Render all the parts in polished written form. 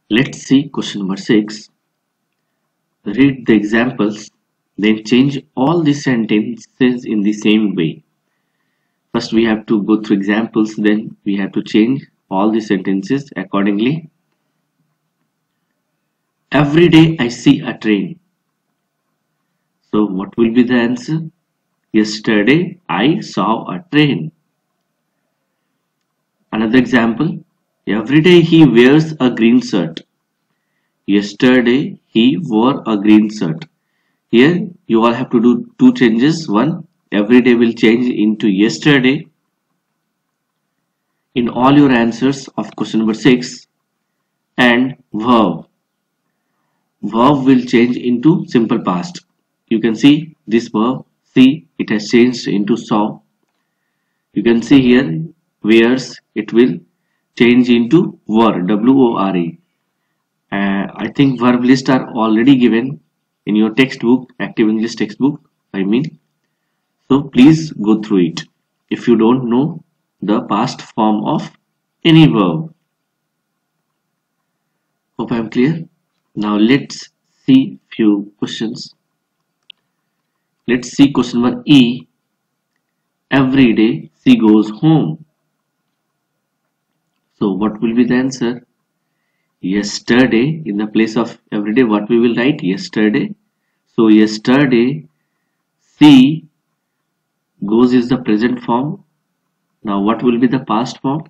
Let's see question number 6. Read the examples, then change all the sentences in the same way. First we have to go through examples, then we have to change all the sentences accordingly. Every day I see a train. So what will be the answer? Yesterday I saw a train. Another example. Every day he wears a green shirt. Yesterday he wore a green shirt. Here you all have to do two changes. One, every day will change into yesterday in all your answers of question number 6, and verb. Verb will change into simple past. You can see this verb. See, it has changed into saw. You can see here wears, it will change into wore, W-O-R-E. I think verb lists are already given in your textbook, active English textbook, I mean. So please go through it if you don't know the past form of any verb. Hope I am clear. Now let's see few questions. Let's see question number E. Every day she goes home. So what will be the answer? Yesterday, in the place of every day, what we will write? Yesterday. So yesterday she goes is the present form. Now what will be the past form?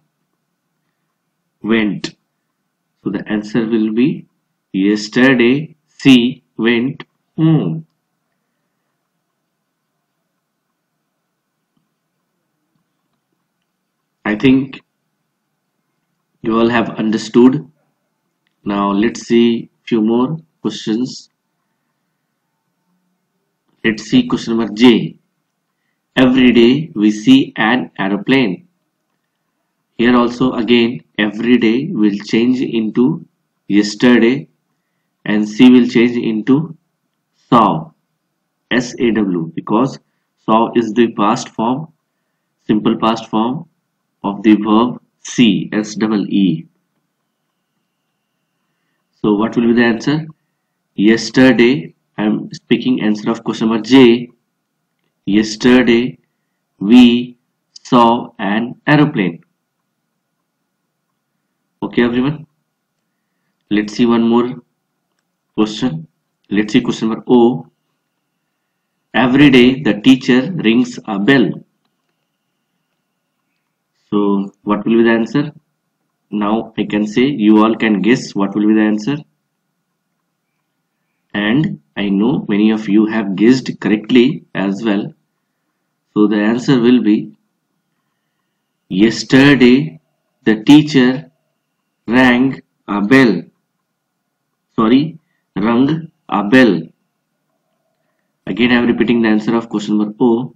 Went. So the answer will be yesterday she went home. I think you all have understood. Now let's see few more questions. Let's see question number J. Every day we see an aeroplane. Here also again every day will change into yesterday and C will change into saw, S-A-W, because saw is the past form, simple past form of the verb see, S-E-E. So what will be the answer? Yesterday, I am speaking answer of question number J. Yesterday we saw an aeroplane. Okay everyone. Let's see one more question. Let's see question number O. Every day the teacher rings a bell. So what will be the answer? Now I can say you all can guess what will be the answer. And I know many of you have guessed correctly as well. So the answer will be yesterday the teacher rang a bell. Rung a bell. Again I am repeating the answer of question number O.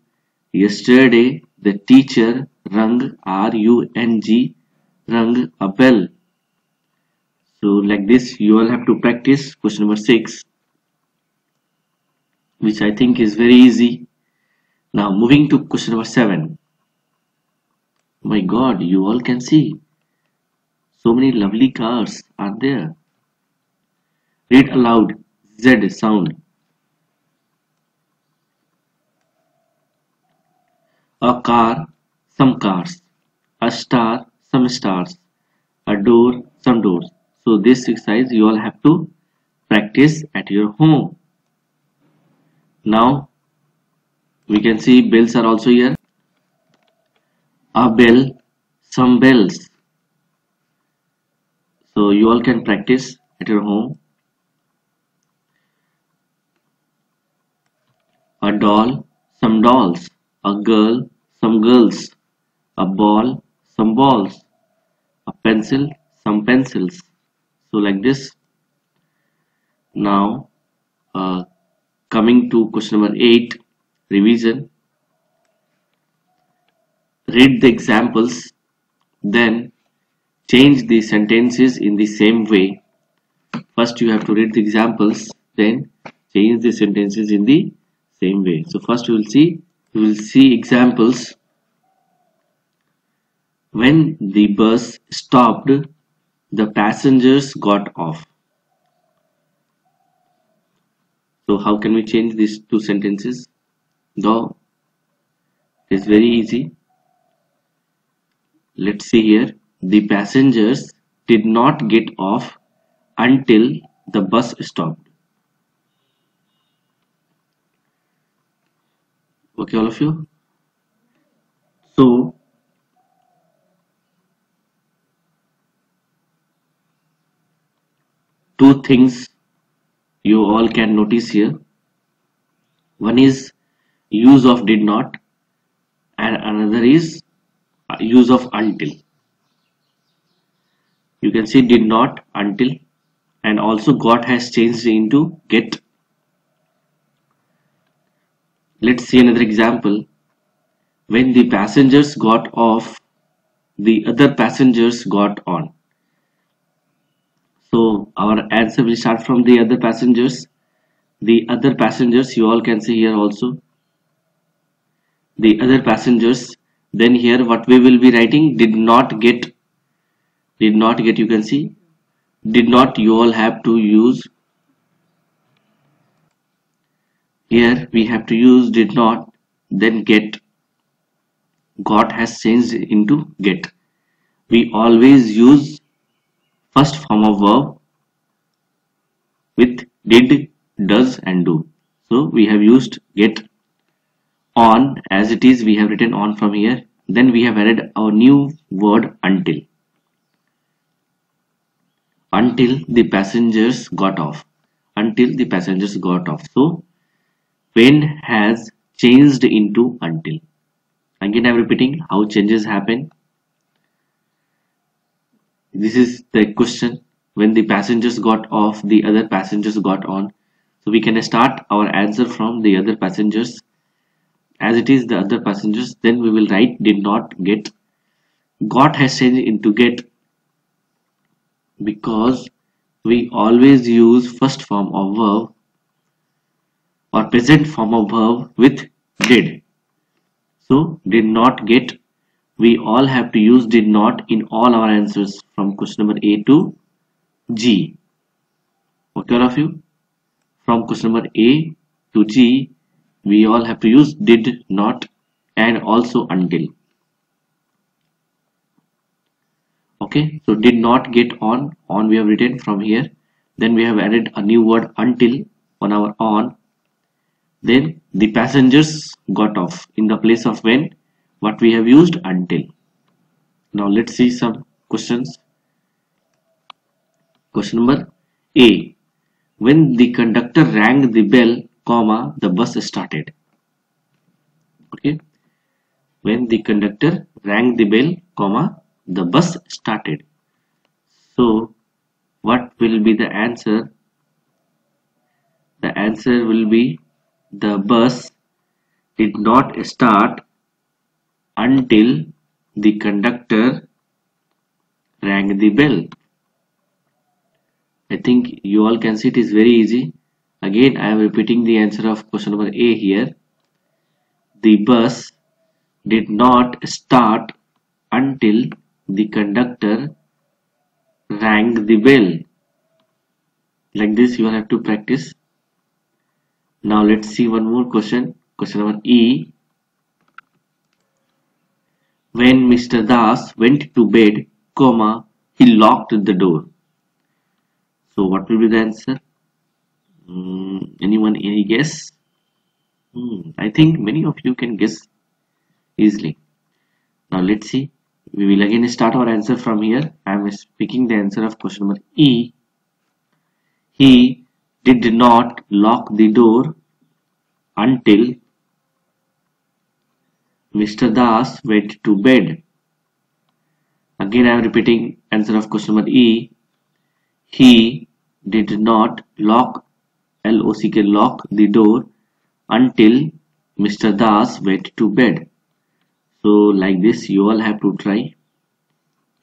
Yesterday the teacher rung, R-U-N-G, rung a bell. So like this you all have to practice question number 6, which I think is very easy. Now moving to question number 7. My God, you all can see so many lovely cars are there. Read aloud Z sound. A car, some cars. A star, some stars. A door, some doors. So this exercise you all have to practice at your home. Now we can see bells are also here. A bell, some bells. So you all can practice at your home. A doll, some dolls. A girl, some girls. A ball, some balls. A pencil, some pencils. So like this. Now coming to question number 8, revision. Read the examples, then change the sentences in the same way. First you have to read the examples, then change the sentences in the same way. So first we will see examples. When the bus stopped, The passengers got off. So how can we change these two sentences? Though it's very easy. Let's see here. The passengers did not get off until the bus stopped. Okay, all of you. So two things you all can notice here. One is use of did not, and another is use of until. You can see did not, until, and also got has changed into get. Let's see another example. When the passengers got off, the other passengers got on. So our answer will start from the other passengers. The other passengers, you all can see here also. The other passengers. Then here what we will be writing, did not get. Did not get, you can see. Did not, you all have to use. Here we have to use did not, then get. Got has changed into get. We always use first form of verb with did, does and do. So we have used get. On, as it is, we have written on from here. Then we have added our new word until. Until the passengers got off. Until the passengers got off. So when has changed into until. Again I am repeating how changes happen. This is the question. When the passengers got off, the other passengers got on. So we can start our answer from the other passengers. As it is the other passengers, then we will write did not get. Got has changed into get because we always use first form of verb or present form of verb with did. So did not get, we all have to use did not in all our answers from question number A to G. Okay, all of you? From question number A to G, we all have to use did not and also until. Okay, so did not get on we have written from here. Then we have added a new word until on our on. Then the passengers got off. In the place of when, what we have used until. Now let's see some questions. Question number A. When the conductor rang the bell, comma, the bus started. Okay. When the conductor rang the bell, comma, the bus started. So what will be the answer? The answer will be the bus did not start until the conductor rang the bell. I think you all can see it is very easy. Again I am repeating the answer of question number A here. The bus did not start until the conductor rang the bell. Like this you will have to practice. Now let's see one more question. Question number E. When Mr. Das went to bed, comma, he locked the door. So what will be the answer? Anyone, any guess? I think many of you can guess easily. Now let's see. We will again start our answer from here. I am speaking the answer of question number E. He did not lock the door until Mr. Das went to bed. Again I am repeating answer of question number E. He did not lock, L-O-C-K, lock the door until Mr. Das went to bed. So like this you all have to try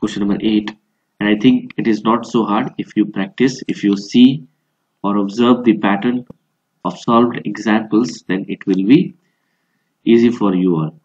question number 8, and I think it is not so hard if you practice, if you see or observe the pattern of solved examples, then it will be easy for you all.